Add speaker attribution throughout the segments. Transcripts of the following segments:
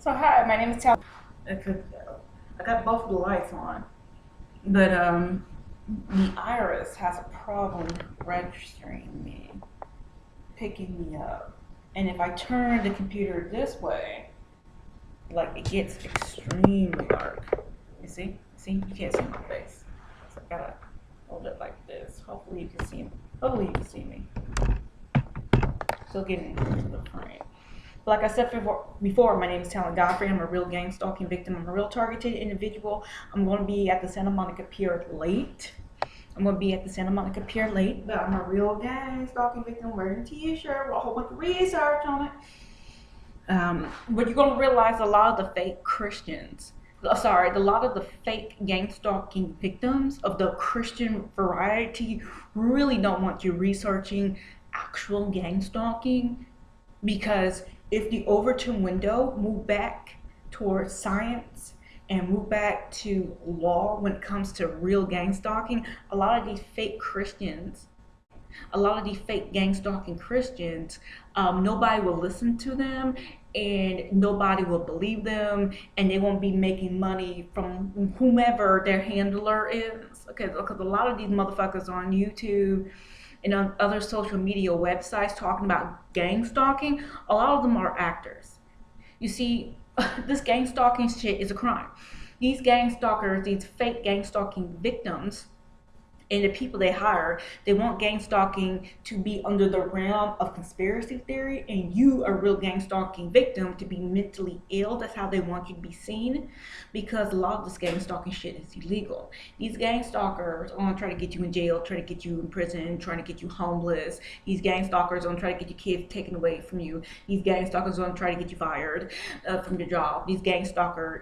Speaker 1: So hi, my name is Talan. I got both of the lights on, but the iris has a problem registering me, picking me up, and if I turn the computer this way, like it gets extremely dark. You see? See? You can't see my face, so I gotta hold it like this. Hopefully you can see me. Hopefully you can see me. Still getting into the frame. Like I said before, my name is Talan Godfrey. I'm a real gang stalking victim. I'm a real targeted individual. I'm going to be at the Santa Monica Pier late. But I'm a real gang stalking victim wearing a t-shirt with a whole bunch of research on it. But you're going to realize a lot of the fake Christians, a lot of the fake gang stalking victims of the Christian variety really don't want you researching actual gang stalking, because if the Overton window move back towards science and move back to law when it comes to real gang stalking, a lot of these fake Christians, a lot of these fake gang stalking Christians, nobody will listen to them and nobody will believe them, and they won't be making money from whomever their handler is. Okay, because a lot of these motherfuckers on YouTube and on other social media websites talking about gang stalking, a lot of them are actors. You see, this gang stalking shit is a crime. These gang stalkers, these fake gang stalking victims, and the people they hire, they want gang stalking to be under the realm of conspiracy theory, and you, a real gang stalking victim, to be mentally ill. That's how they want you to be seen, because a lot of this gang stalking shit is illegal. These gang stalkers are gonna try to get you in jail, try to get you in prison, trying to get you homeless. These gang stalkers are gonna try to get your kids taken away from you. These gang stalkers are gonna try to get you fired from your job. These gang stalking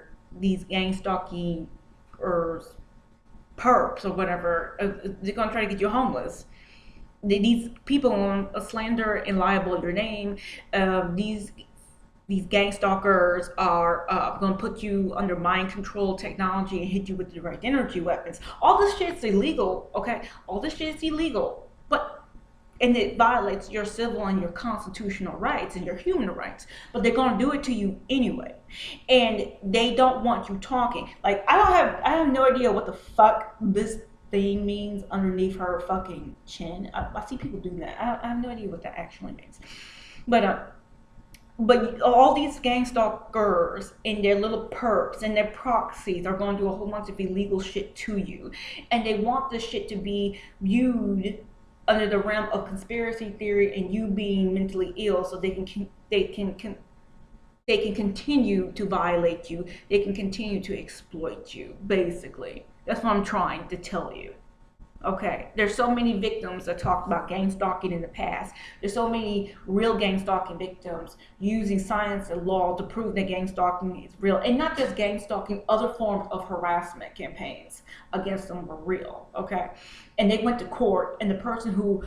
Speaker 1: perps or whatever, they're gonna try to get you homeless. These people want to slander and libel your name. These gang stalkers are gonna put you under mind control technology and hit you with direct energy weapons. All this shit's illegal, okay? All this shit's illegal, and it violates your civil and your constitutional rights and your human rights, but they're gonna do it to you anyway, and they don't want you talking. Like, I have no idea what the fuck this thing means underneath her fucking chin. I see people do that. I have no idea what that actually means, but all these gang stalkers and their little perps and their proxies are going to do a whole bunch of illegal shit to you, and they want this shit to be viewed under the realm of conspiracy theory and you being mentally ill, so they can continue to violate you. They can continue to exploit you. Basically, that's what I'm trying to tell you. Okay, there's so many victims that talked about gang stalking in the past. There's so many real gang stalking victims using science and law to prove that gang stalking is real, and not just gang stalking, other forms of harassment campaigns against them were real. Okay, and they went to court, and the person who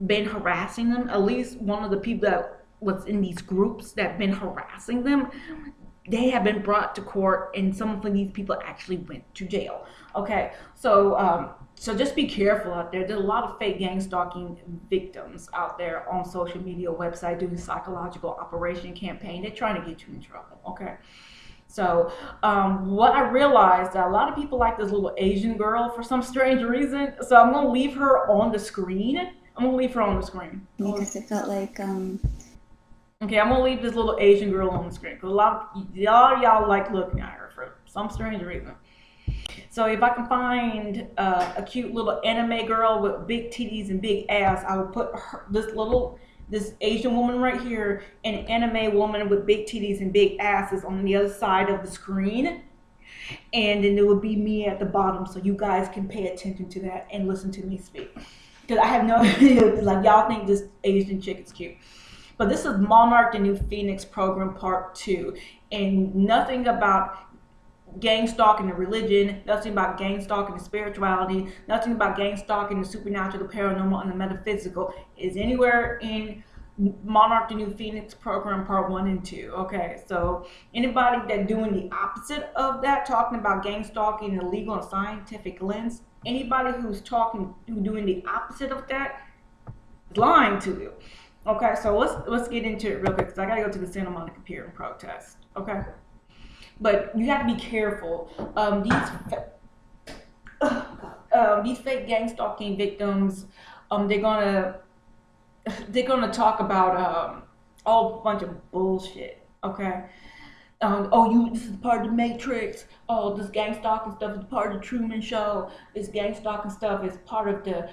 Speaker 1: been harassing them, at least one of the people that was in these groups that been harassing them, they have been brought to court, and some of these people actually went to jail. Okay, so just be careful out there. There's a lot of fake gang stalking victims out there on social media website doing psychological operation campaign. They're trying to get you in trouble. Okay, so what I realized, that a lot of people like this little Asian girl for some strange reason, so I'm gonna leave her on the screen.
Speaker 2: Because it felt like
Speaker 1: Okay, I'm gonna leave this little Asian girl on the screen because a lot of y'all like looking at her for some strange reason. So if I can find a cute little anime girl with big titties and big ass, I would put this Asian woman right here and an anime woman with big titties and big asses on the other side of the screen, and then it would be me at the bottom, so you guys can pay attention to that and listen to me speak. Because I have no idea, like, y'all think this Asian chick is cute. But this is Monarch the New Phoenix Program Part 2, and nothing about gang stalking the religion, nothing about gang stalking the spirituality, nothing about gang stalking the supernatural, the paranormal, and the metaphysical is anywhere in Monarch the New Phoenix Program Part 1 and 2. Okay, so anybody that doing the opposite of that, talking about gang stalking in a legal and scientific lens, anybody who's doing the opposite of that is lying to you. Okay, so let's get into it real quick because I gotta go to the Santa Monica Pier and protest. Okay, but you have to be careful. These fake gang stalking victims, they're gonna talk about all bunch of bullshit. Okay. This is part of the Matrix. Oh, this gang stalking stuff is part of the Truman Show. This gang stalking stuff is part of the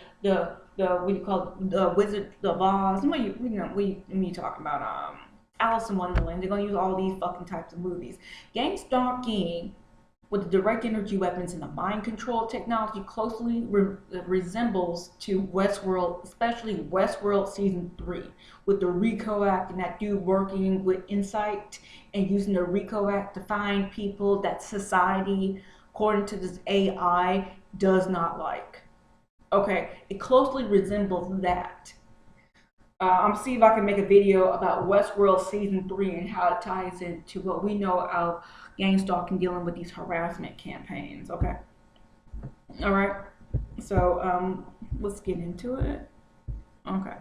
Speaker 1: what do you call it, the Wizard of Oz. What you talking about? Alice in Wonderland. They're gonna use all these fucking types of movies. Gang stalking with the direct energy weapons and the mind control technology closely resembles to Westworld, especially Westworld season 3, with the RICO Act and that dude working with Insight and using the RICO Act to find people that society, according to this AI, does not like. Okay, it closely resembles that. I'm gonna see if I can make a video about Westworld season 3 and how it ties into what we know of gang stalking, dealing with these harassment campaigns. Okay, all right. So let's get into it. Okay.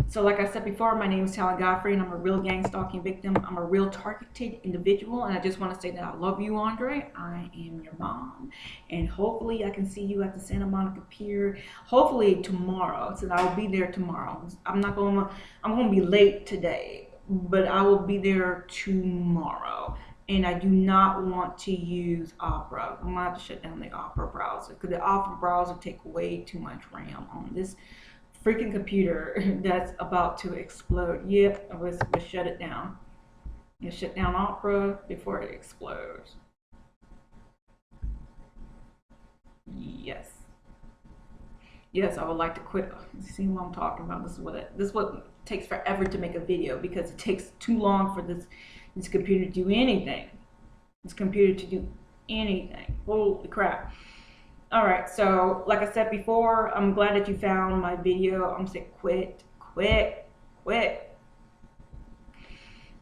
Speaker 1: So like I said before, my name is Talan Godfrey, and I'm a real gang stalking victim. I'm a real targeted individual, and I just want to say that I love you, Andre. I am your mom, and hopefully I can see you at the Santa Monica Pier. Hopefully tomorrow, since I will be there tomorrow. I'm gonna be late today, but I will be there tomorrow. And I do not want to use Opera. I'm gonna have to shut down the Opera browser because the Opera browser takes way too much RAM on this freaking computer that's about to explode. Yep, let's shut it down. Let's shut down Opera before it explodes. Yes. Yes, I would like to quit. See what I'm talking about? This is what takes forever to make a video because it takes too long for this computer to do anything. This computer to do anything. Holy crap. All right, so like I said before, I'm glad that you found my video. I'm saying quit. Like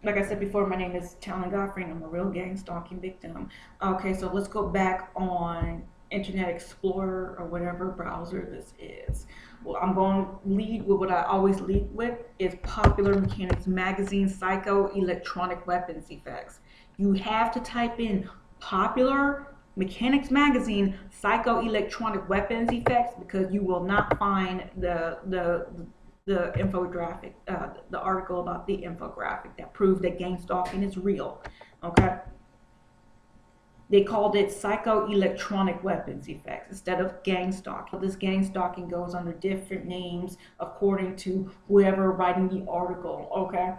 Speaker 1: I said before, my name is Talan Godfrey, and I'm a real gang stalking victim. Okay, so let's go back on Internet Explorer or whatever browser this is. Well, I'm going to lead with what I always lead with is Popular Mechanics Magazine Psycho Electronic Weapons Effects. You have to type in Popular Mechanics Magazine Psycho Electronic Weapons Effects because you will not find the infographic, the article about the infographic that proves that gang stalking is real. Okay. They called it psycho-electronic weapons effects instead of gang stalking. This gang stalking goes under different names according to whoever writing the article, okay?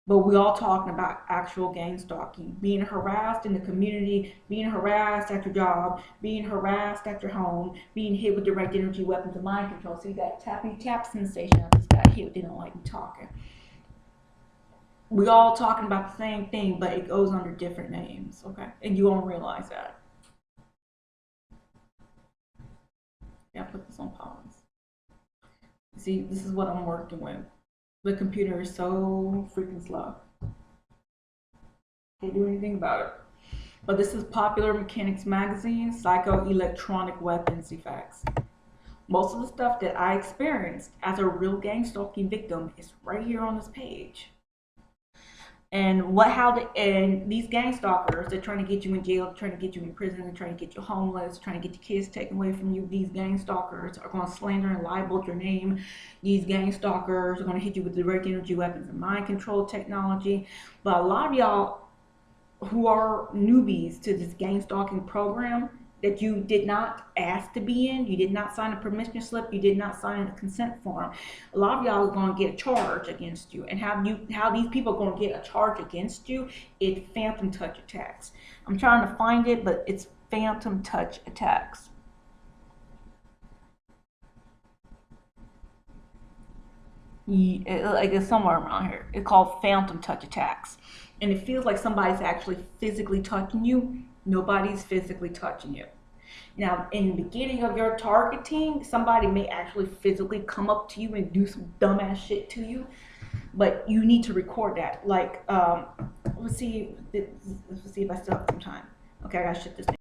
Speaker 1: But we're all talking about actual gang stalking, being harassed in the community, being harassed at your job, being harassed at your home, being hit with direct energy weapons of mind control. See that tappy tap sensation I just got hit? They don't like me talking. We all talking about the same thing, but it goes under different names, okay? And you won't realize that. Yeah, put this on pause. See, this is what I'm working with. The computer is so freaking slow. Can't do anything about it. But this is Popular Mechanics Magazine, Psycho Electronic Weapons Effects. Most of the stuff that I experienced as a real gang stalking victim is right here on this page. And these gang stalkers, they're trying to get you in jail, they're trying to get you in prison, they're trying to get you homeless, trying to get your kids taken away from you. These gang stalkers are going to slander and libel your name. These gang stalkers are going to hit you with direct energy weapons and mind control technology. But a lot of y'all who are newbies to this gang stalking program that you did not ask to be in, you did not sign a permission slip, you did not sign a consent form. A lot of y'all are going to get a charge against you. And how these people are going to get a charge against you is phantom touch attacks. I'm trying to find it, but it's phantom touch attacks. Like it's somewhere around here. It's called phantom touch attacks. And it feels like somebody's actually physically touching you. Nobody's physically touching you. Now, in the beginning of your targeting, somebody may actually physically come up to you and do some dumbass shit to you, but you need to record that. Like, let's see if I still have some time. Okay, I gotta shut this down.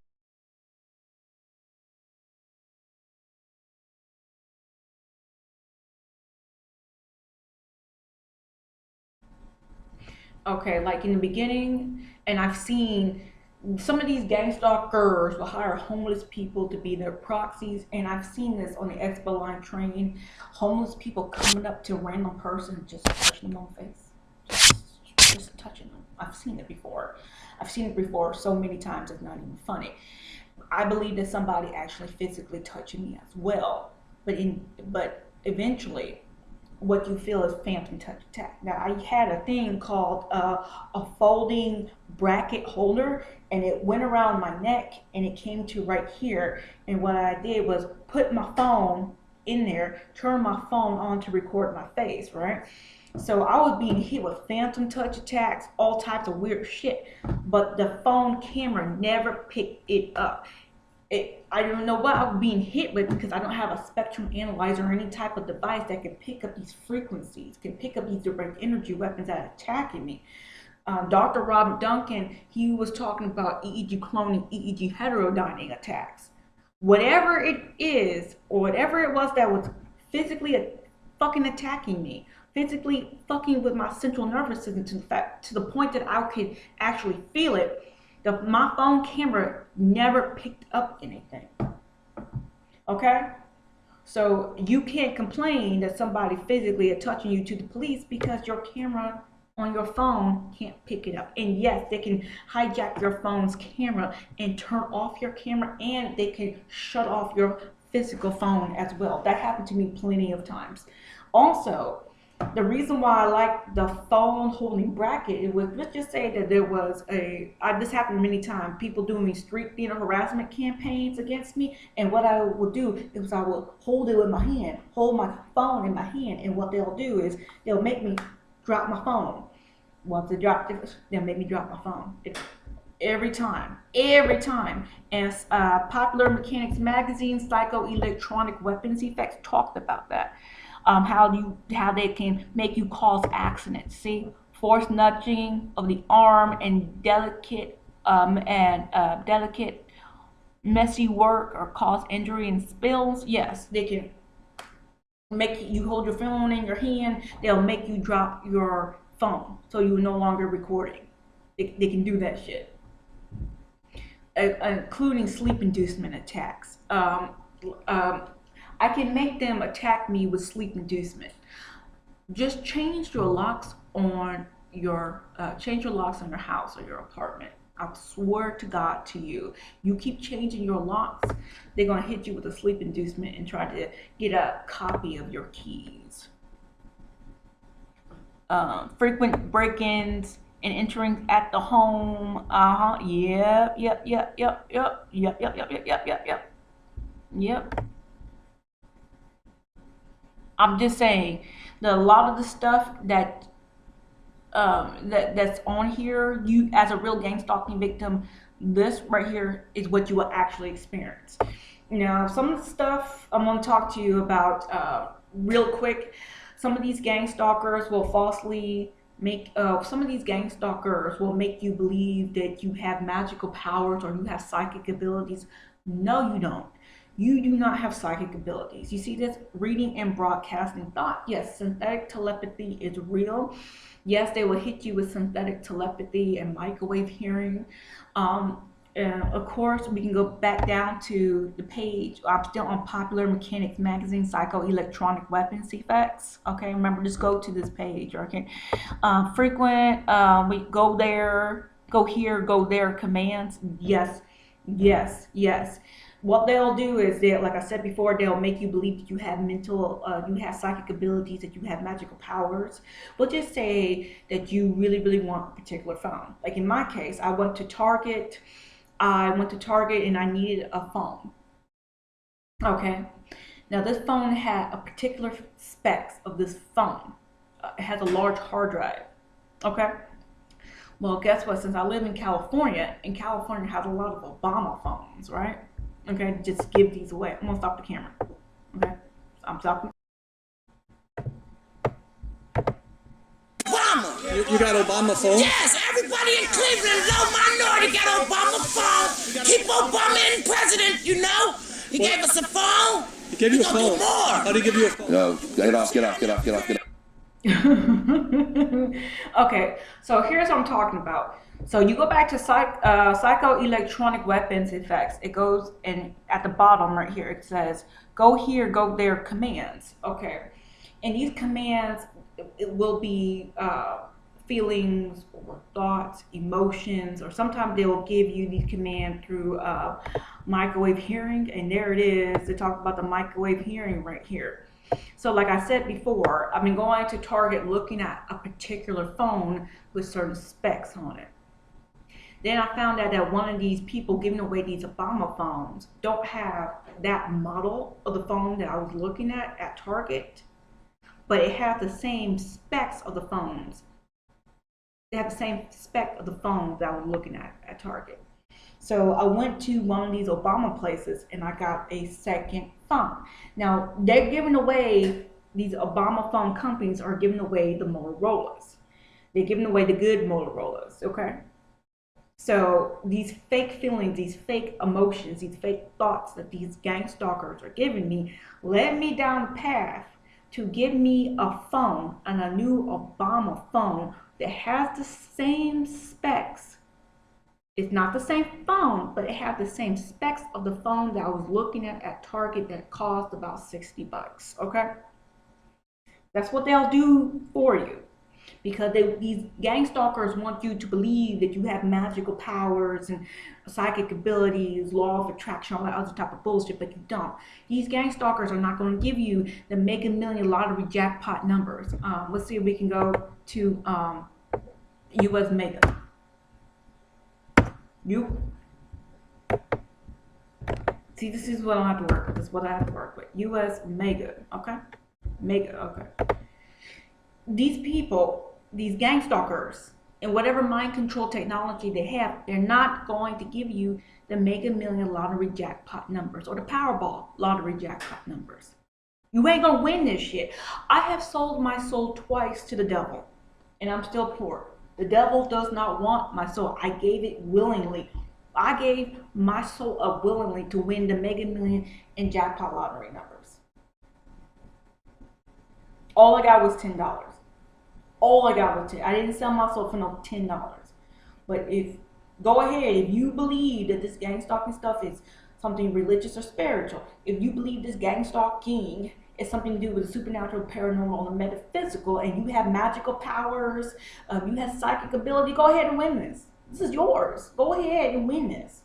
Speaker 1: Okay, like in the beginning, and I've seen some of these gang stalkers will hire homeless people to be their proxies, and I've seen this on the expo line train. Homeless people coming up to a random person and just touching them on the face, just touching them. I've seen it before. I've seen it before so many times it's not even funny. I believe that somebody actually physically touching me as well, but eventually what you feel is phantom touch attack. Now, I had a thing called a folding bracket holder, and it went around my neck and it came to right here. And what I did was put my phone in there, turn my phone on to record my face, right? So I was being hit with phantom touch attacks, all types of weird shit, but the phone camera never picked it up. I don't know what I'm being hit with because I don't have a spectrum analyzer or any type of device that can pick up these frequencies, can pick up these direct energy weapons that are attacking me. Dr. Robert Duncan, he was talking about EEG cloning, EEG heterodyning attacks. Whatever it is, or whatever it was that was physically fucking attacking me, physically fucking with my central nervous system to the point that I could actually feel it, my phone camera never picked up anything. Okay? So you can't complain that somebody physically is touching you to the police because your camera on your phone can't pick it up. And yes, they can hijack your phone's camera and turn off your camera, and they can shut off your physical phone as well. That happened to me plenty of times. Also, the reason why I like the phone holding bracket, it was, let's just say that there was this happened many times, people doing street theater harassment campaigns against me, and what I would do is I would hold it with my hand, hold my phone in my hand, and what they'll do is they'll make me drop my phone. Once they drop it, they'll make me drop my phone. Every time. And Popular Mechanics Magazine, Psychoelectronic Weapons Effects talked about that. How they can make you cause accidents. See, force nudging of the arm and delicate messy work or cause injury and spills. Yes, they can make you hold your phone in your hand. They'll make you drop your phone so you're no longer recording. They can do that shit, including sleep inducement attacks. I can make them attack me with sleep inducement. Just change your locks on your house or your apartment. I swear to God to you, you keep changing your locks, they're gonna hit you with a sleep inducement and try to get a copy of your keys. Frequent break-ins and entering at the home. Yep. I'm just saying that a lot of the stuff that's on here, you as a real gang stalking victim, this right here is what you will actually experience. Now, some of the stuff I'm going to talk to you about real quick. Some of these gang stalkers will falsely make you believe that you have magical powers or you have psychic abilities. No, you don't. You do not have psychic abilities. You see this? Reading and broadcasting thought. Yes, synthetic telepathy is real. Yes, they will hit you with synthetic telepathy and microwave hearing. Of course, we can go back down to the page. I'm still on Popular Mechanics Magazine, Psychoelectronic Weapons Effects. Okay, remember, just go to this page. Okay, frequent, we go there, go here, go there commands. Yes. What they'll do is, like I said before, they'll make you believe that you have you have psychic abilities, that you have magical powers. We'll just say that you really, really want a particular phone. Like in my case, I went to Target and I needed a phone. Okay. Now this phone had a particular specs of this phone. It has a large hard drive. Okay. Well, guess what? Since I live in California, and California has a lot of Obama phones, right? Okay, just give these away. I'm gonna stop the camera. Okay, I'm stopping.
Speaker 3: Obama. You got Obama phone?
Speaker 4: Yes, everybody in Cleveland, low minority, got Obama phone. Keep Obama in president, you know. He gave us a phone.
Speaker 3: He gave you a phone.
Speaker 4: More.
Speaker 3: How did he give you a phone?
Speaker 5: No, get off.
Speaker 1: Okay, so here's what I'm talking about. So you go back to psychoelectronic weapons effects. It goes in at the bottom right here. It says, go here, go there commands. Okay. And these commands, it will be feelings or thoughts, emotions, or sometimes they'll give you these commands through microwave hearing. And there it is. They talk about the microwave hearing right here. So like I said before, I've been going to Target looking at a particular phone with certain specs on it. Then I found out that one of these people giving away these Obama phones don't have that model of the phone that I was looking at Target, but it has the same specs of the phones. They have the same spec of the phones that I was looking at Target. So I went to one of these Obama places and I got a second phone. Now they're giving away, these Obama phone companies are giving away the Motorola's. They're giving away the good Motorola's, okay? So these fake feelings, these fake emotions, these fake thoughts that these gang stalkers are giving me led me down the path to give me a phone, and a new Obama phone that has the same specs. It's not the same phone, but it has the same specs of the phone that I was looking at Target that cost about 60 bucks, okay? That's what they'll do for you. Because these gang stalkers want you to believe that you have magical powers and psychic abilities, law of attraction, all that other type of bullshit, but you don't. These gang stalkers are not going to give you the Mega Million lottery jackpot numbers. Let's see if we can go to U.S. Mega. See, this is what I have to work with. This is what I have to work with. U.S. Mega, okay? Mega, okay. These people, these gang stalkers, and whatever mind control technology they have, they're not going to give you the Mega Million lottery jackpot numbers or the Powerball lottery jackpot numbers. You ain't gonna win this shit. I have sold my soul twice to the devil, and I'm still poor. The devil does not want my soul. I gave it willingly. I gave my soul up willingly to win the Mega Million and jackpot lottery numbers. All I got was $10. All I got was $10. I didn't sell myself for no $10. But go ahead, if you believe that this gang stalking stuff is something religious or spiritual, if you believe this gang stalking is something to do with the supernatural, paranormal, and metaphysical, and you have magical powers, you have psychic ability, go ahead and win this. This is yours. Go ahead and win this.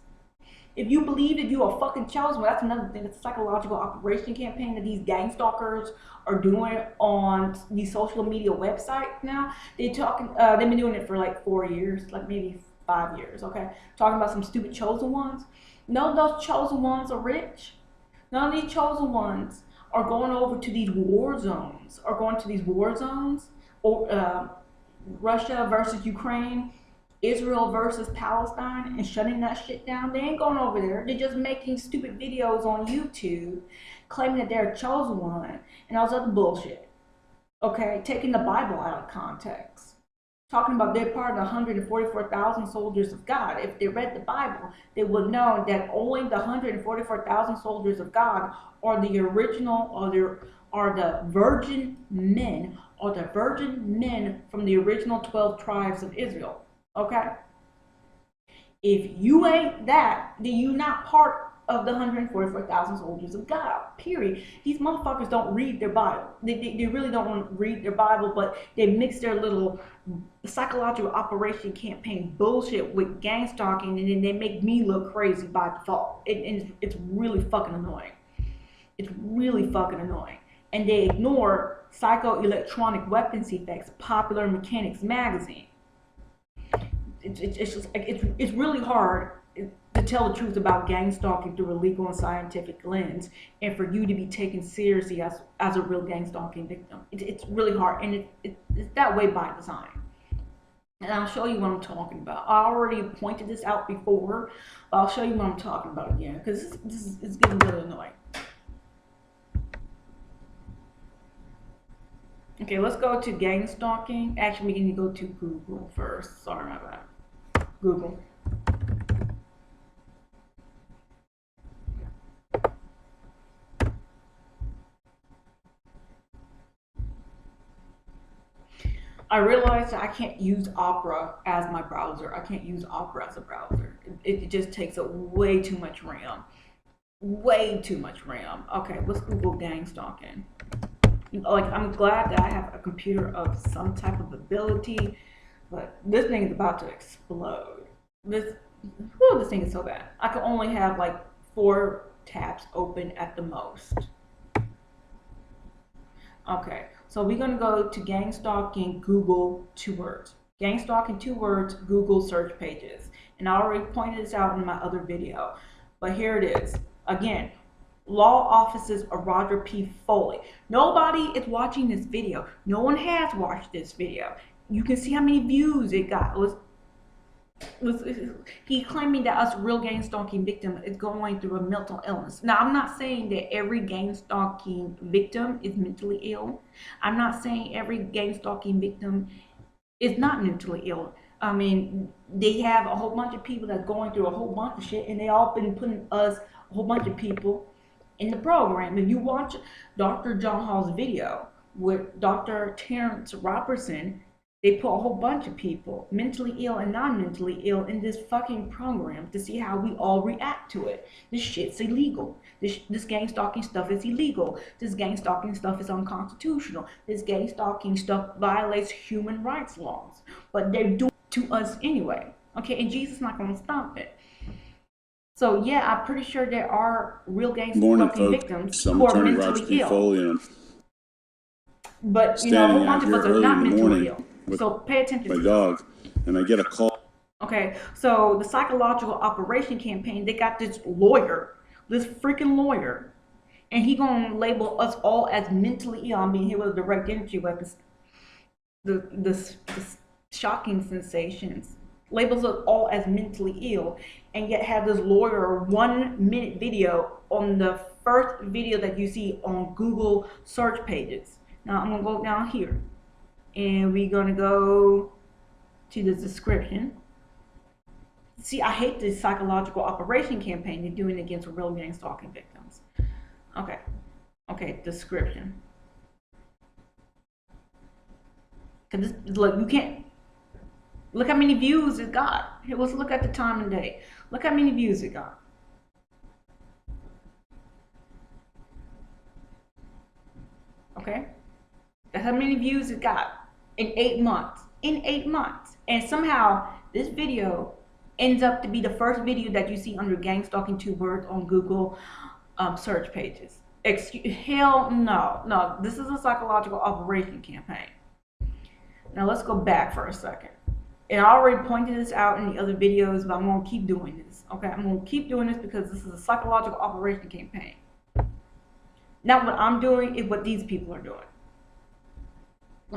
Speaker 1: If you believe that you are fucking chosen, well, that's another thing. It's a psychological operation campaign that these gang stalkers are doing on these social media websites now. They've been doing it for like 4 years, like maybe 5 years, okay? Talking about some stupid chosen ones. None of those chosen ones are rich. None of these chosen ones are going over to these war zones, or Russia versus Ukraine, Israel versus Palestine, and shutting that shit down. They ain't going over there. They're just making stupid videos on YouTube claiming that they're a chosen one and all this other bullshit. Okay, taking the Bible out of context. Talking about they're part of the 144,000 soldiers of God. If they read the Bible, they would know that only the 144,000 soldiers of God are the original, are the virgin men, from the original 12 tribes of Israel. Okay? If you ain't that, then you're not part of the 144,000 soldiers of God, period. These motherfuckers don't read their Bible. They really don't want to read their Bible, but they mix their little psychological operation campaign bullshit with gang stalking, and then they make me look crazy by default. It's really fucking annoying. It's really fucking annoying. And they ignore psychoelectronic weapons effects, Popular Mechanics magazine. It's really hard to tell the truth about gang stalking through a legal and scientific lens, and for you to be taken seriously as a real gang stalking victim. It's really hard, and it's that way by design. And I'll show you what I'm talking about. I already pointed this out before, but I'll show you what I'm talking about again, because this is getting really annoying. Okay, let's go to gang stalking. Actually, we need to go to Google first. Sorry about that. Google. I realized that I can't use Opera as my browser. I can't use Opera as a browser. It just takes up way too much RAM. Way too much RAM. Okay, let's Google gang-stalking. Like, I'm glad that I have a computer of some type of ability, but this thing is about to explode. This thing is so bad. I can only have like 4 tabs open at the most. Okay, so we're gonna go to gang-stalking Google 2 words. Gang-stalking 2 words, Google search pages. And I already pointed this out in my other video, but here it is. Again, law offices of Roger P. Foley. Nobody is watching this video. No one has watched this video. You can see how many views it got. He claiming that us real gang stalking victim is going through a mental illness. Now, I'm not saying that every gang stalking victim is mentally ill. I'm not saying every gang stalking victim is not mentally ill. I mean, they have a whole bunch of people that's going through a whole bunch of shit, and they all been putting us, a whole bunch of people, in the program. If you watch Dr. John Hall's video with Dr. Terrence Robertson, they put a whole bunch of people, mentally ill and non-mentally ill, in this fucking program to see how we all react to it. This shit's illegal. This gang stalking stuff is illegal. This gang stalking stuff is unconstitutional. This gang stalking stuff violates human rights laws. But they're doing it to us anyway. Okay, and Jesus is not going to stop it. So yeah, I'm pretty sure there are real gang stalking victims who are mentally ill. But you know, a whole bunch of us are not mentally ill. So pay attention.
Speaker 3: My dog, and I get a call.
Speaker 1: Okay, so the psychological operation campaign, they got this lawyer, this freaking lawyer, and he gonna label us all as mentally ill. I mean, here was direct entry weapons, the shocking sensations, labels us all as mentally ill, and yet have this lawyer 1-minute video on the first video that you see on Google search pages. Now I'm gonna go down here, and we're gonna go to the description. See, I hate this psychological operation campaign they're doing against real gang stalking victims. Okay, description. Cause this, look, you can't look how many views it got. Here, let's look at the time and day. Look how many views it got. Okay, that's how many views it got in 8 months. In 8 months, and somehow this video ends up to be the first video that you see under gang stalking 2 words on Google search pages. Hell no. This is a psychological operation campaign. Now let's go back for a second. And I already pointed this out in the other videos, but I'm going to keep doing this. Okay, I'm going to keep doing this because this is a psychological operation campaign. Now what I'm doing is what these people are doing.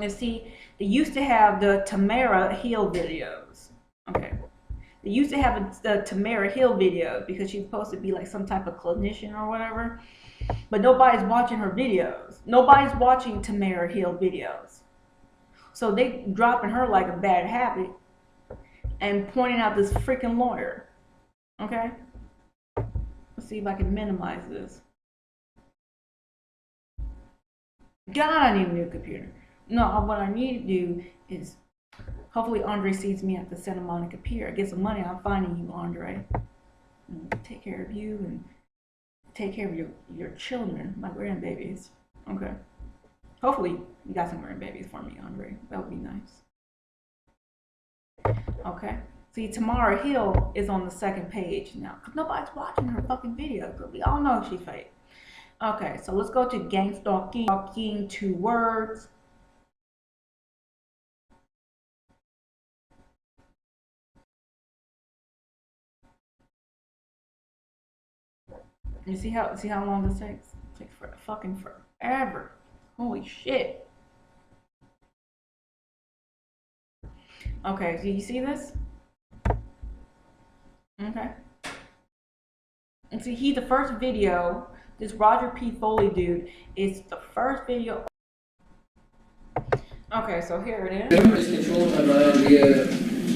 Speaker 1: You see, they used to have the Tamara Hill videos. Okay. They used to have the Tamara Hill video because she's supposed to be like some type of clinician or whatever. But nobody's watching her videos. Nobody's watching Tamara Hill videos. So they dropping her like a bad habit and pointing out this freaking lawyer. Okay? Let's see if I can minimize this. God, I need a new computer. No, what I need to do is, hopefully Andre sees me at the Santa Monica Pier. Get some money, I'm finding you, Andre. And take care of you and take care of your children, my grandbabies. Okay. Hopefully you got some grandbabies for me, Andre. That would be nice. Okay. See, Tamara Hill is on the 2nd page now. Because nobody's watching her fucking videos. But we all know she's fake. Okay, so let's go to gang-stalking 2 words. You see how long this takes? It takes fucking forever. Holy shit. Okay, so you see this? Okay. And see, he's the first video. This Roger P. Foley dude is the first video. Okay, so here it is.
Speaker 5: Government is controlling my mind via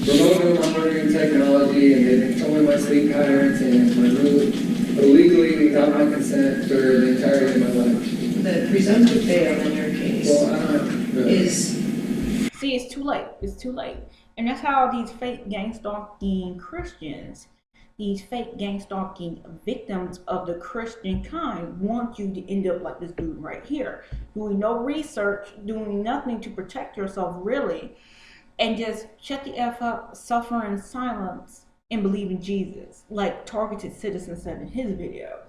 Speaker 5: remote monitoring technology, and they've been controlling my sleep patterns and my mood illegally without my consent for the entirety of my life.
Speaker 6: The presumptive bail in your case
Speaker 5: Well, I don't know.
Speaker 6: is...
Speaker 1: See, it's too late. It's too late. And that's how these fake gang-stalking Christians, these fake gang-stalking victims of the Christian kind want you to end up like this dude right here, doing no research, doing nothing to protect yourself really, and just shut the F up, suffer in silence, and believe in Jesus, like Targeted Citizen said in his video.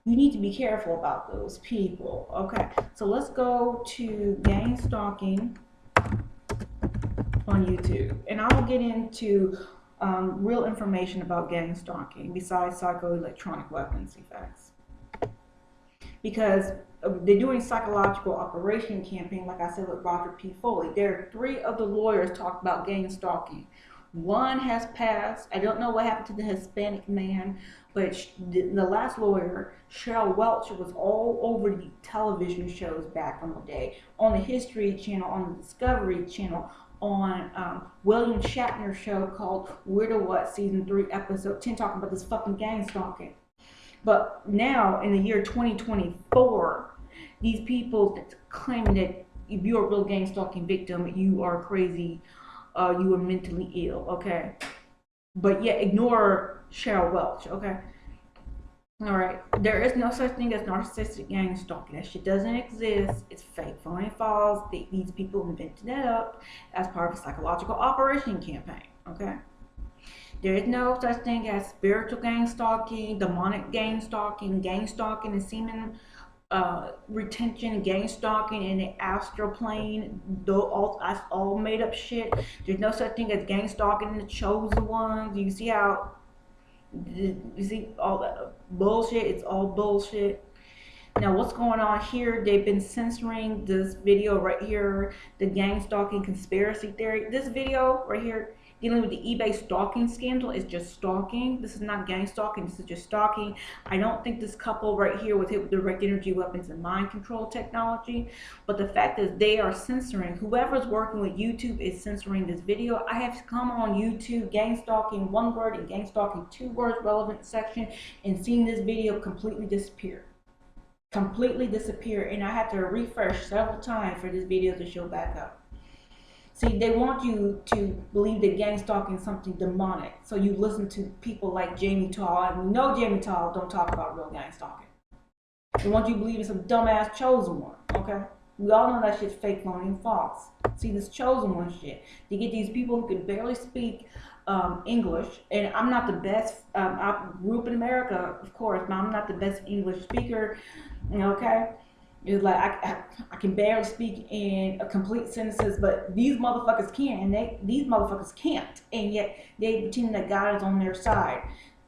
Speaker 1: You need to be careful about those people. Okay, so let's go to gang-stalking on YouTube, and I will get into real information about gang stalking besides psychoelectronic weapons effects, because they're doing psychological operation campaign, like I said, with Roger P. Foley. There are 3 of the lawyers talk about gang stalking. One has passed. I don't know what happened to the Hispanic man, but the last lawyer, Cheryl Welsh, was all over the television shows back in the day, on the History Channel, on the Discovery Channel, on William Shatner's show called Weird or What, season 3, episode 10, talking about this fucking gang stalking. But now, in the year 2024, these people that claim that if you're a real gang stalking victim, you are crazy, you are mentally ill, okay? But yet, ignore Cheryl Welch, okay? Alright, there is no such thing as narcissistic gang stalking. That shit doesn't exist. It's fake, phony, false. These people invented that up as part of a psychological operation campaign, okay? There is no such thing as spiritual gang stalking, demonic gang stalking and semen retention, gang stalking in the astral plane. That's all made up shit. There's no such thing as gang stalking in the chosen ones. You see how, you see all that bullshit? It's all bullshit. Now what's going on here? They've been censoring this video right here, the gang stalking conspiracy theory. This video right here dealing with the eBay stalking scandal is just stalking. This is not gang stalking, this is just stalking. I don't think this couple right here was hit with direct energy weapons and mind control technology, but the fact is they are censoring. Whoever's working with YouTube is censoring this video. I have come on YouTube, gang stalking 1 word and gang stalking 2 words relevant section, and seen this video completely disappear. And I had to refresh several times for this video to show back up. See, they want you to believe that gang stalking is something demonic. So you listen to people like Jamie Tall, and we know Jamie Tall don't talk about real gang stalking. They want you to believe in some dumbass chosen one, okay? We all know that shit's fake, phony, and false. See, this chosen one shit. They get these people who can barely speak English, and I'm not the best. I grew up in America, of course, but I'm not the best English speaker, okay? It's like I can barely speak in a complete sentences, but these motherfuckers can, and these motherfuckers can't, and yet they pretend that God is on their side.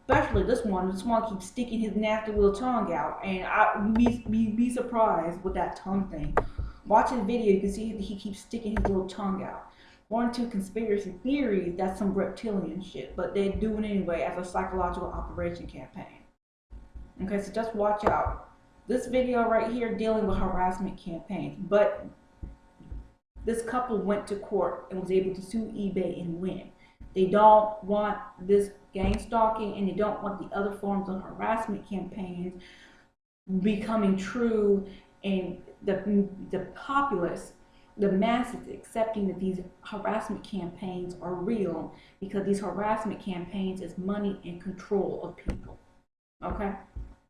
Speaker 1: Especially this one keeps sticking his nasty little tongue out, and be surprised with that tongue thing. Watch his video, you can see he keeps sticking his little tongue out. According to conspiracy theories, that's some reptilian shit, but they're doing it anyway as a psychological operation campaign. Okay, so just watch out. This video right here dealing with harassment campaigns, but this couple went to court and was able to sue eBay and win. They don't want this gang stalking, and they don't want the other forms of harassment campaigns becoming true, and the populace, the masses accepting that these harassment campaigns are real, because these harassment campaigns is money and control of people, okay?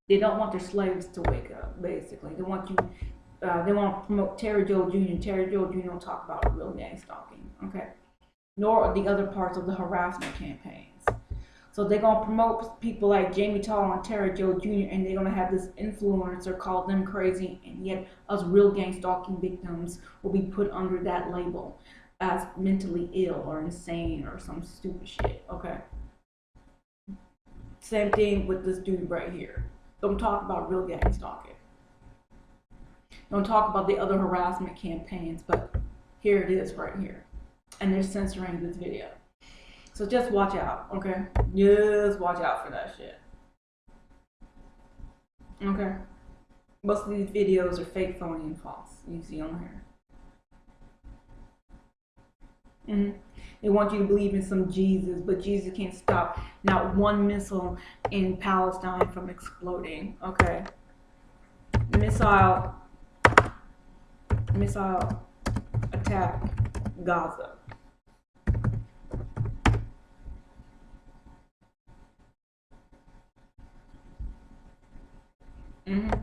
Speaker 1: They don't want their slaves to wake up, basically. They want you, they want to promote Terry Joe Jr. Terry Joe Jr. don't talk about real gang stalking, okay? Nor the other parts of the harassment campaigns. So they're going to promote people like Jamie Tall and Terry Joe Jr., and they're going to have this influencer call them crazy, and yet us real gang stalking victims will be put under that label as mentally ill or insane or some stupid shit, okay? Same thing with this dude right here. Don't talk about real gang stalking. Don't talk about the other harassment campaigns, but here it is right here. And they're censoring this video. So just watch out, okay? Just watch out for that shit. Okay? Most of these videos are fake, phony, and false. You see on here. They want you to believe in some Jesus, but Jesus can't stop not one missile in Palestine from exploding, okay? Missile attack Gaza. Mm-hmm.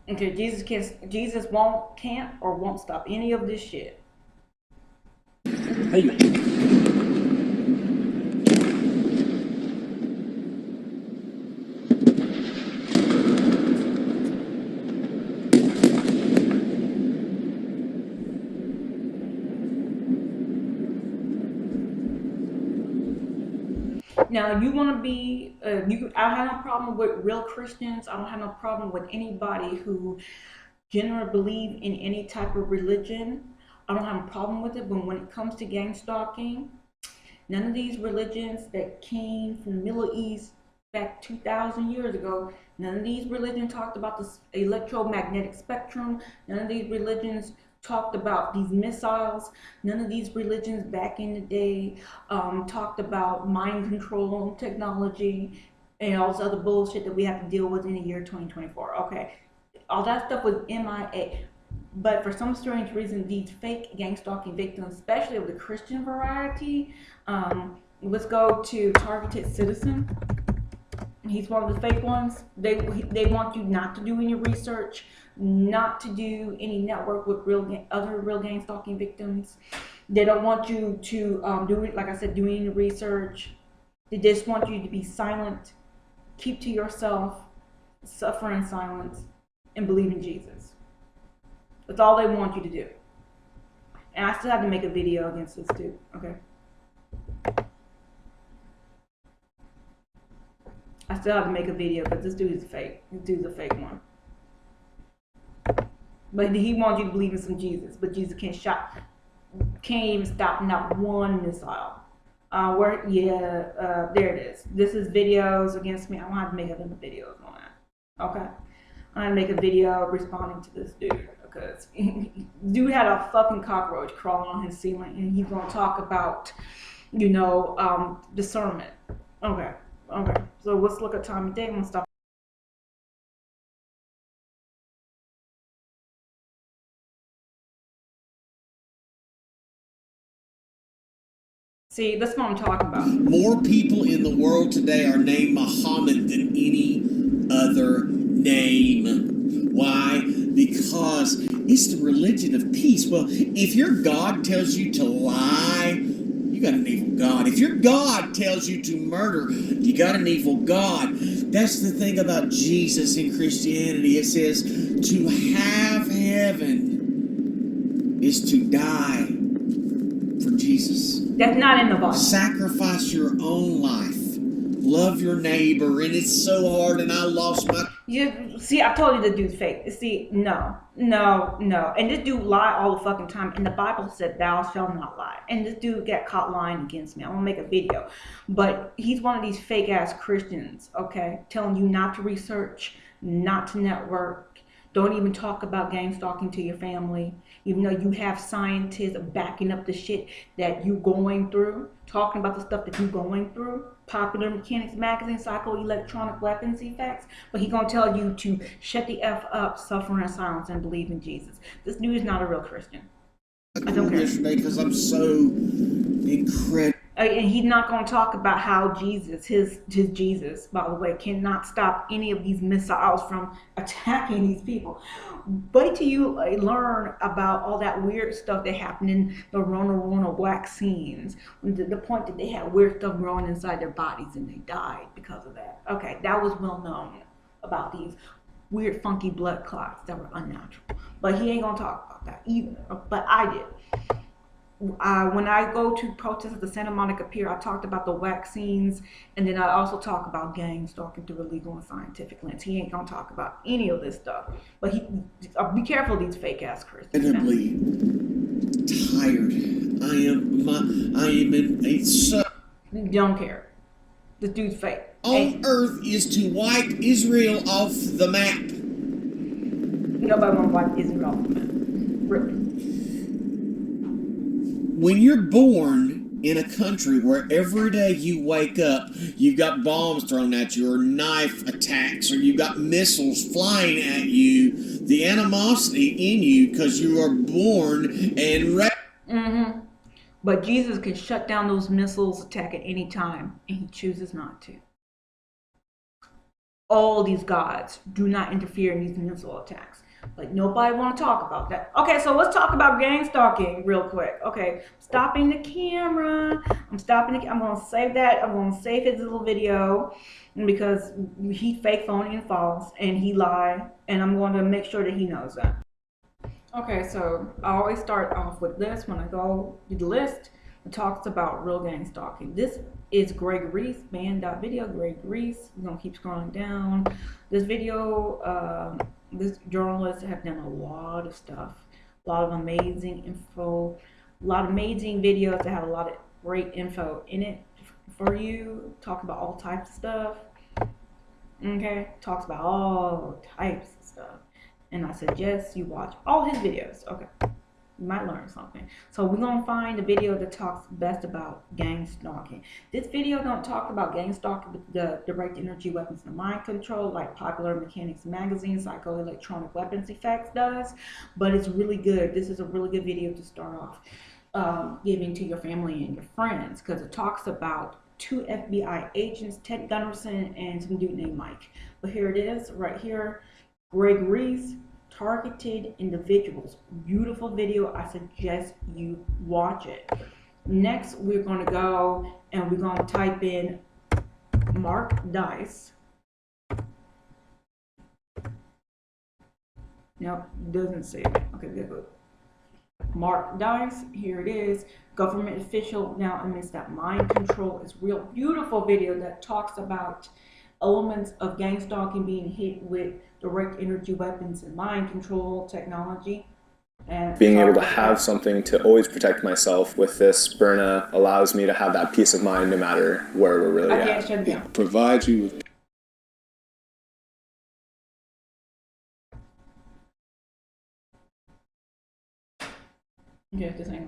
Speaker 1: Okay, Jesus can't or won't stop any of this shit.
Speaker 3: Hey.
Speaker 1: Now, you want to be, I don't have no problem with real Christians. I don't have no problem with anybody who generally believe in any type of religion. I don't have a problem with it, but when it comes to gang stalking, none of these religions that came from the Middle East back 2,000 years ago, none of these religions talked about the electromagnetic spectrum. None of these religions talked about these missiles. None of these religions back in the day talked about mind control technology and all this other bullshit that we have to deal with in the year 2024. Okay, all that stuff was MIA. But for some strange reason, these fake gang stalking victims, especially of the Christian variety, let's go to Targeted Citizen. He's one of the fake ones. They want you not to do any research, not to do any network with other real gang stalking victims. They don't want you to do it, like I said, do any research. They just want you to be silent, keep to yourself, suffer in silence, and believe in Jesus. That's all they want you to do. And I still have to make a video against this too, okay? I still have to make a video because this dude is fake. This dude's a fake one. But he wants you to believe in some Jesus. But Jesus can't even stop not one missile. There it is. This is videos against me. I don't have to make other videos on that. Okay? I'm gonna make a video responding to this dude. Because dude had a fucking cockroach crawling on his ceiling. And he's gonna talk about, discernment. Okay. Okay, so let's look at time of day and stuff. See, that's what I'm talking about.
Speaker 4: More people in the world today are named Muhammad than any other name. Why? Because it's the religion of peace. Well, if your God tells you to lie, you got an evil God. If your God tells you to murder, you got an evil God. That's the thing about Jesus in Christianity. It says to have heaven is to die for Jesus.
Speaker 1: That's not in the Bible.
Speaker 4: Sacrifice your own life. Love your neighbor. And it's so hard, and I lost my...
Speaker 1: See, I told you the dude's fake. See, no. And this dude lie all the fucking time. And the Bible said, thou shalt not lie. And this dude got caught lying against me. I'm gonna make a video. But he's one of these fake ass Christians, okay? Telling you not to research, not to network. Don't even talk about gang stalking to your family. Even though you have scientists backing up the shit that you're going through. Talking about the stuff that you're going through. Popular Mechanics Magazine, psychoelectronic weapons effects. But he's going to tell you to shut the F up, suffer in silence, and believe in Jesus. This dude is not a real Christian. I don't care.
Speaker 4: Yesterday because I'm so incredible.
Speaker 1: And he's not going to talk about how Jesus, his Jesus, by the way, cannot stop any of these missiles from attacking these people. Wait till you learn about all that weird stuff that happened in the Rona vaccines. The point that they had weird stuff growing inside their bodies and they died because of that. Okay, that was well known about these weird funky blood clots that were unnatural. But he ain't going to talk about that either. But I did. When I go to protest at the Santa Monica Pier, I talked about the vaccines, and then I also talk about gang stalking through a legal and scientific lens. He ain't gonna talk about any of this stuff. But be careful of these fake ass Christians.
Speaker 4: Incredibly tired. I am in a so.
Speaker 1: Don't care. This dude's fake.
Speaker 4: On earth is to wipe Israel off the map.
Speaker 1: Nobody wanna wipe Israel off the map. Really.
Speaker 4: When you're born in a country where every day you wake up, you've got bombs thrown at you, or knife attacks, or you've got missiles flying at you, the animosity in you because you are born and
Speaker 1: But Jesus can shut down those missiles attack at any time, and he chooses not to. All these gods do not interfere in these missile attacks. Like, nobody want to talk about that. Okay, so let's talk about gang stalking real quick. Okay, stopping the camera. I'm going to save that. I'm going to save his little video because he fake, phony, and false, and he lied, and I'm going to make sure that he knows that. Okay, so I always start off with this when I go to the list. It talks about real gang stalking. This is Greg Reese, band.video, Greg Reese. We're going to keep scrolling down. This video, this journalist have done a lot of stuff, a lot of amazing info, a lot of amazing videos that have a lot of great info in it for you. Talk about all types of stuff. Okay, talks about all types of stuff. And I suggest you watch all his videos. Okay. You might learn something. So we're going to find a video that talks best about gang stalking. This video don't talk about gang stalking with the direct energy weapons and mind control like Popular Mechanics Magazine, Psychoelectronic Weapons Effects does, but it's really good. This is a really good video to start off giving to your family and your friends, because it talks about 2 FBI agents, Ted Gunderson and some dude named Mike. But here it is right here. Greg Reese, Targeted Individuals. Beautiful video. I suggest you watch it. Next, we're going to go and we're going to type in Mark Dice. Nope, doesn't say it. Okay, good. Mark Dice, here it is. Government official now admits that mind control is real. Beautiful video that talks about elements of gang stalking being hit with direct energy weapons and mind control technology. And
Speaker 6: being able to have something to always protect myself with this Byrna allows me to have that peace of mind no matter where we're really at.
Speaker 3: It provides you with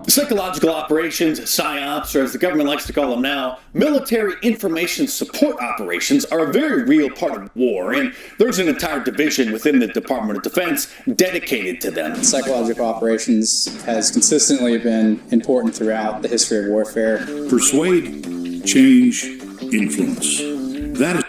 Speaker 7: psychological operations, PSYOPs, or as the government likes to call them now, military information support operations, are a very real part of war, and there's an entire division within the Department of Defense dedicated to them.
Speaker 8: Psychological operations has consistently been important throughout the history of warfare.
Speaker 3: persuade, change, influence. That is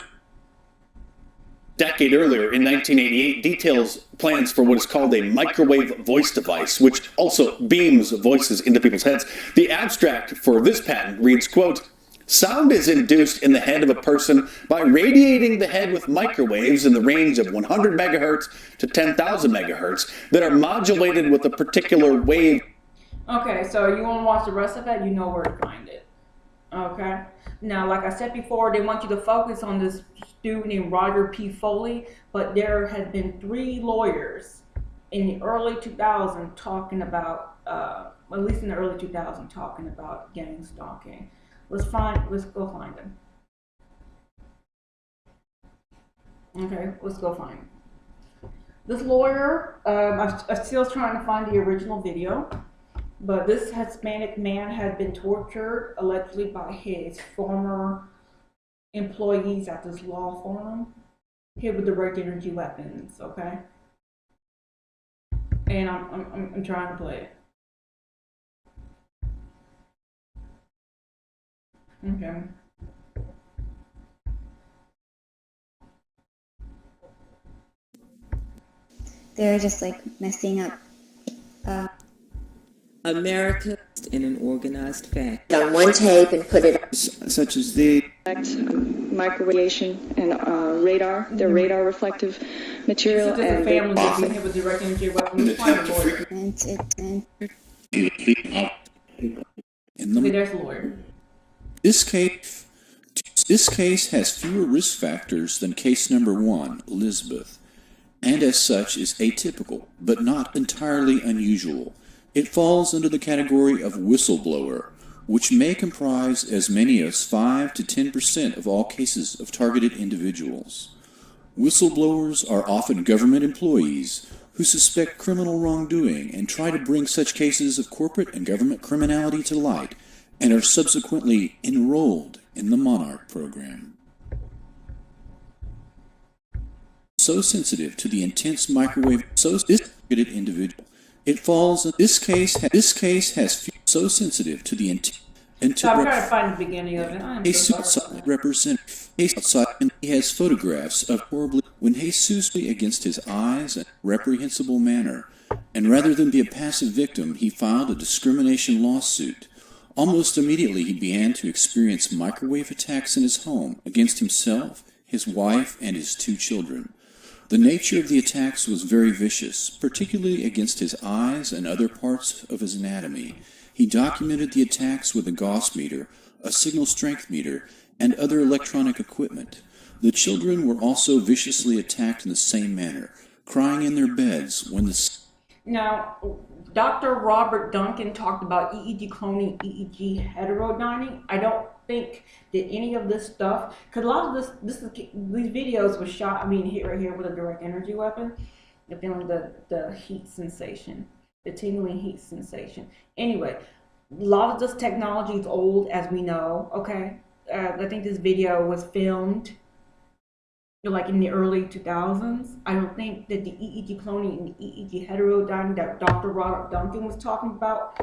Speaker 7: Decade earlier, in 1988, details plans for what is called a microwave voice device, which also beams voices into people's heads. The abstract for this patent reads, quote, "Sound is induced in the head of a person by radiating the head with microwaves in the range of 100 megahertz to 10,000 megahertz that are modulated with a particular wave."
Speaker 1: Okay, so you want to watch the rest of that, you know where to find it. Okay. Now, like I said before, they want you to focus on this dude named Roger P. Foley, but there has been 3 lawyers in the early 2000s talking about, at least in the early 2000s, talking about gang stalking. Let's go find them. Okay, let's go find them. This lawyer, I'm still trying to find the original video. But this Hispanic man had been tortured allegedly by his former employees at this law firm, hit with direct energy weapons. Okay, and I'm trying to play it. Okay.
Speaker 2: They're just like messing up.
Speaker 9: America in an organized fashion.
Speaker 10: On one tape and put it
Speaker 3: such as the
Speaker 11: microradiation and radar, their radar reflective material.
Speaker 1: This is a family that's been hit with direct energy weapons. Okay, there's the lawyer.
Speaker 3: This case has fewer risk factors than case number 1, Elizabeth, and as such is atypical, but not entirely unusual. It falls under the category of whistleblower, which may comprise as many as 5 to 10% of all cases of targeted individuals. Whistleblowers are often government employees who suspect criminal wrongdoing and try to bring such cases of corporate and government criminality to light, and are subsequently enrolled in the Monarch program. So sensitive to the intense microwave, so targeted individual. It falls. This case has so sensitive to the intent.
Speaker 1: So I'm trying to find the beginning of it. I'm so sorry.
Speaker 3: Representative. He has photographs of horribly when Jesus against his eyes in a reprehensible manner, and rather than be a passive victim, he filed a discrimination lawsuit. Almost immediately, he began to experience microwave attacks in his home against himself, his wife, and his 2 children. The nature of the attacks was very vicious, particularly against his eyes and other parts of his anatomy. He documented the attacks with a Gauss meter, a signal strength meter, and other electronic equipment. The children were also viciously attacked in the same manner, crying in their beds when the...
Speaker 1: Now, Dr. Robert Duncan talked about EEG cloning, EEG heterodyning. I don't think that any of this stuff, because a lot of these videos were shot, here with a direct energy weapon. You're feeling the heat sensation, the tingling heat sensation. Anyway, a lot of this technology is old, as we know, okay? I think this video was filmed like in the early 2000s. I don't think that the EEG cloning and the EEG heterodyning that Dr. Robert Duncan was talking about,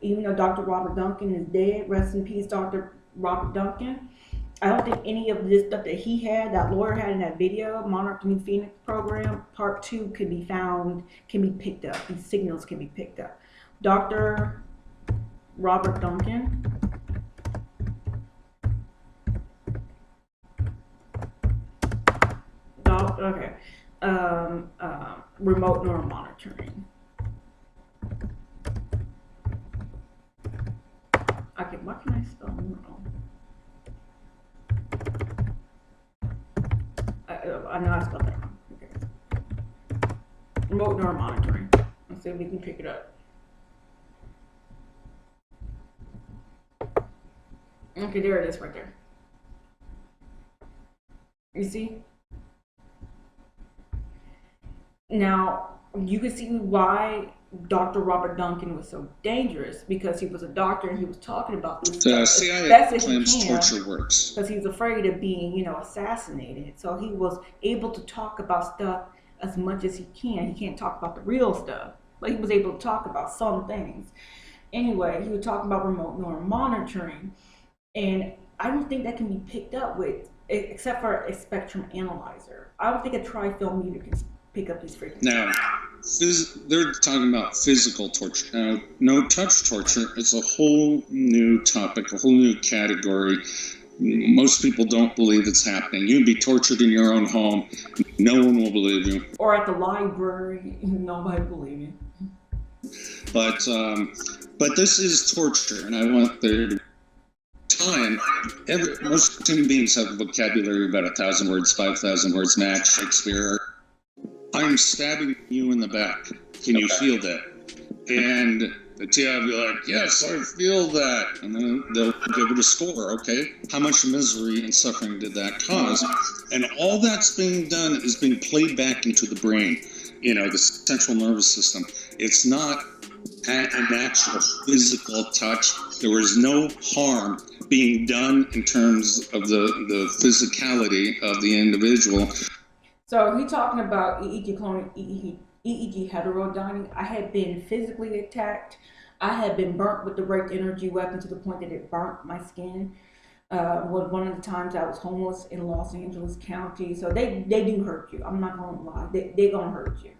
Speaker 1: even though Dr. Robert Duncan is dead, rest in peace, Dr. Robert Duncan, I don't think any of this stuff that he had, that lawyer had in that video, Monarch the New Phoenix program, part 2 can be found, can be picked up. These signals can be picked up. Dr. Robert Duncan. Okay. Remote neural monitoring. Okay, why can I spell neural? I know I spelled that wrong. Okay. Remote neural monitoring. Let's see if we can pick it up. Okay, there it is right there. You see? Now, you can see why Dr. Robert Duncan was so dangerous, because he was a doctor and he was talking about this
Speaker 12: The
Speaker 1: stuff
Speaker 12: CIA claims torture works.
Speaker 1: because he was afraid of being, assassinated. So he was able to talk about stuff as much as he can. He can't talk about the real stuff, but he was able to talk about some things. Anyway, he was talking about remote neural monitoring, and I don't think that can be picked up with, except for a spectrum analyzer. I don't think a tri-film meter can pick up these frequencies.
Speaker 12: Now, they're talking about physical torture. Now, no touch torture is a whole new topic, a whole new category. Most people don't believe it's happening. You can be tortured in your own home. No one will believe you.
Speaker 1: Or at the library, nobody will believe you.
Speaker 12: But this is torture, and I want there to time. Most human beings have a vocabulary of about 1,000 words, 5,000 words max. Shakespeare. I'm stabbing you in the back. Can you feel that? And the TI will be like, yes, I feel that. And then they'll give it a score, okay? How much misery and suffering did that cause? And all that's being done is being played back into the brain, the central nervous system. It's not an actual physical touch. There was no harm being done in terms of the physicality of the individual.
Speaker 1: So he talking about EEG cloning, EEG heterodyning. I had been physically attacked. I had been burnt with the direct energy weapon to the point that it burnt my skin. Was one of the times I was homeless in Los Angeles County. So they do hurt you. I'm not gonna lie. They're gonna hurt you.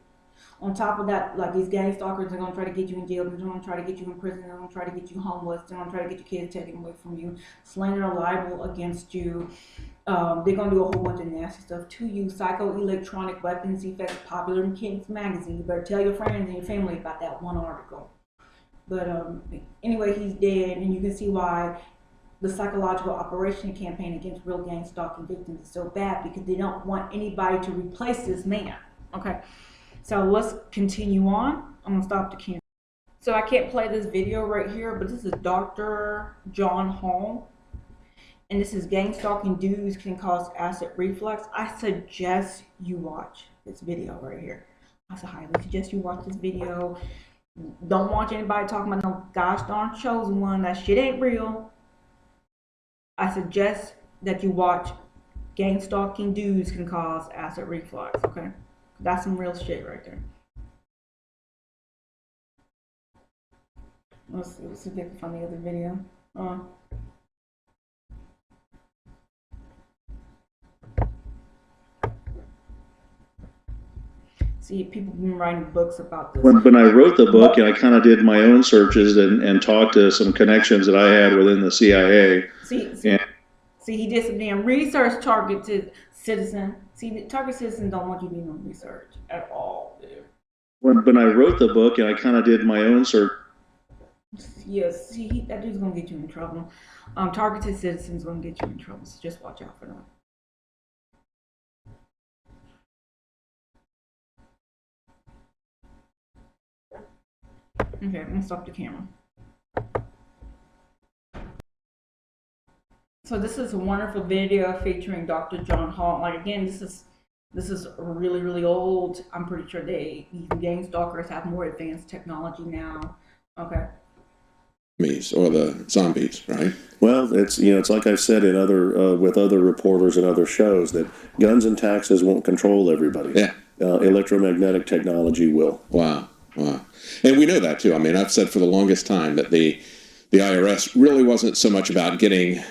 Speaker 1: On top of that, like these gang stalkers are gonna try to get you in jail. They're gonna try to get you in prison. They're gonna try to get you homeless. They're gonna try to get your kids taken away from you. Slander and libel against you. They're gonna do a whole bunch of nasty stuff to you. Psychoelectronic weapons effects popular in Kids magazine. You better tell your friends and your family about that one article. But anyway, he's dead, and you can see why the psychological operation campaign against real gang stalking victims is so bad, because they don't want anybody to replace this man. Okay, so let's continue on. I'm gonna stop the camera. So I can't play this video right here, but this is Dr. John Hall. And this is gang stalking dudes can cause acid reflux. I suggest you watch this video right here. I highly suggest you watch this video. Don't watch anybody talking about no gosh darn chosen one. That shit ain't real. I suggest that you watch gang stalking dudes can cause acid reflux, okay? That's some real shit right there. Let's see if they can find the other video. See, people have been writing books about this.
Speaker 13: When I wrote the book, I kind of did my own searches and talked to some connections that I had within the CIA.
Speaker 1: See, he did some damn research. Targeted citizen. See, the target citizen don't want you to do no research at all, dude.
Speaker 13: When I wrote the book, I kind of did my own search.
Speaker 1: Yes, see, that dude's gonna get you in trouble. Targeted citizen's gonna get you in trouble, so just watch out for that. Okay, I'm gonna stop the camera. So this is a wonderful video featuring Dr. John Hall. Like again, this is really, really old. I'm pretty sure even gang-stalkers have more advanced technology now. Okay.
Speaker 3: Or the zombies, right?
Speaker 14: Well, it's it's like I've said in other with other reporters and other shows that guns and taxes won't control everybody.
Speaker 3: Yeah.
Speaker 14: Electromagnetic technology will.
Speaker 3: Wow. And we know that too. I mean, I've said for the longest time that the IRS really wasn't so much about getting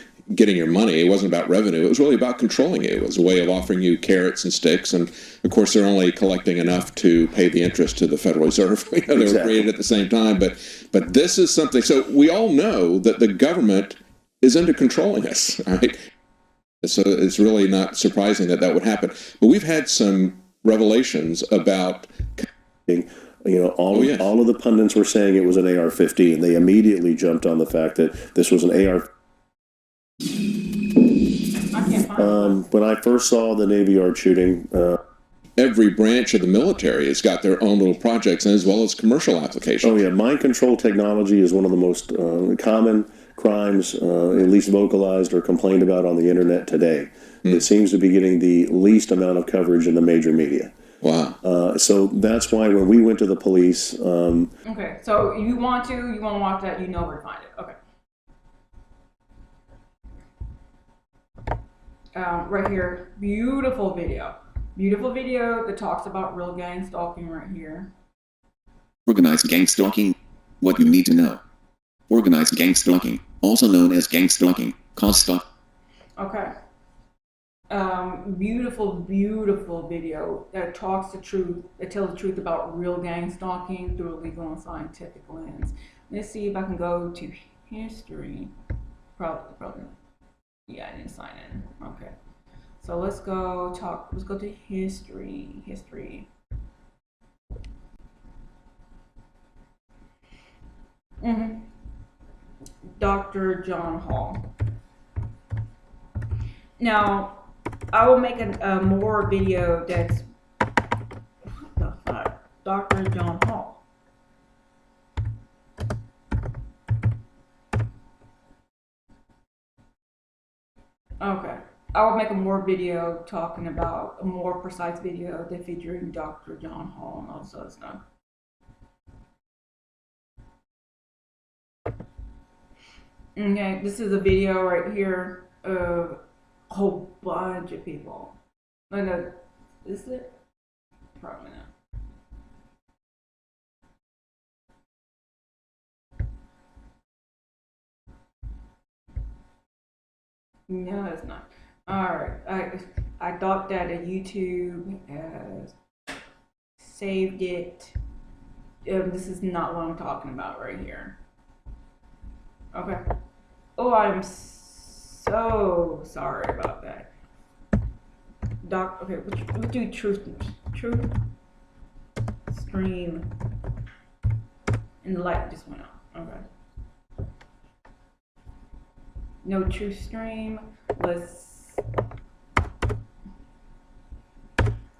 Speaker 3: your money. It wasn't about revenue. It was really about controlling you. It was a way of offering you carrots and sticks. And of course, they're only collecting enough to pay the interest to the Federal Reserve. They were created at the same time. But this is something. So we all know that the government is into controlling us, right? So it's really not surprising that would happen. But we've had some revelations about.
Speaker 14: All of the pundits were saying it was an AR-15. They immediately jumped on the fact that this was an AR. When I first saw the Navy Yard shooting,
Speaker 3: every branch of the military has got their own little projects, as well as commercial applications.
Speaker 14: Oh yeah, mind control technology is one of the most common crimes, at least vocalized or complained about on the internet today. It seems to be getting the least amount of coverage in the major media.
Speaker 3: Wow.
Speaker 14: So that's why when we went to the police.
Speaker 1: Okay, so you want to watch that, you know where to find it. Okay. Right here, beautiful video that talks about real gang stalking right here.
Speaker 15: Organized gang stalking. What you need to know. Organized gang stalking, also known as gang stalking, cause stalk.
Speaker 1: Okay. Beautiful video that talks the truth, that tells the truth about real gang stalking through a legal and scientific lens. Let's see if I can go to history. Probably. Yeah, I didn't sign in. Okay. So let's go to history. Dr. John Hall. Now, I will make a more video that's what the fuck? Dr. John Hall. Okay. I will make a more video talking about a more precise video that featuring Dr. John Hall and all this other stuff. Okay, this is a video right here of a whole bunch of people. No, is it? Probably not. No, it's not. Alright, I thought that a YouTube has saved it. This is not what I'm talking about right here. Okay. Oh, I'm so sorry about that. Okay, let's do truth stream. And the light just went out. Okay. No truth stream.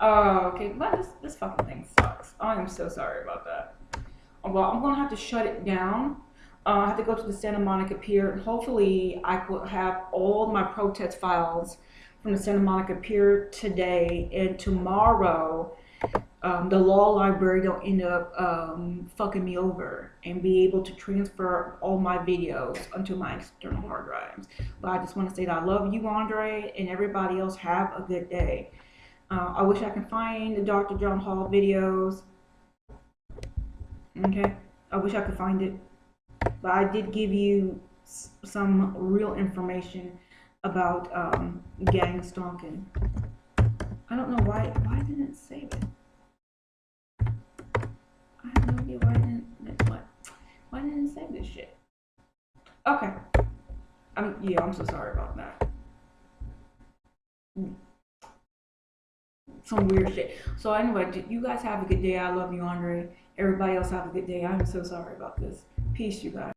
Speaker 1: Oh, okay. But this fucking thing sucks. I am so sorry about that. Well, I'm gonna have to shut it down. I have to go to the Santa Monica Pier, and hopefully I could have all my protest files from the Santa Monica Pier today, and tomorrow the law library don't end up fucking me over and be able to transfer all my videos onto my external hard drives. But I just want to say that I love you, Andre, and everybody else. Have a good day. I wish I could find the Dr. John Hall videos. Okay, I wish I could find it. but I did give you some real information about gang stalking. I don't know why didn't it save it? I have no idea why didn't it save this shit? Okay. I'm so sorry about that. Some weird shit. So anyway, you guys have a good day. I love you, Andre. Everybody else have a good day. I'm so sorry about this. Peace, you guys.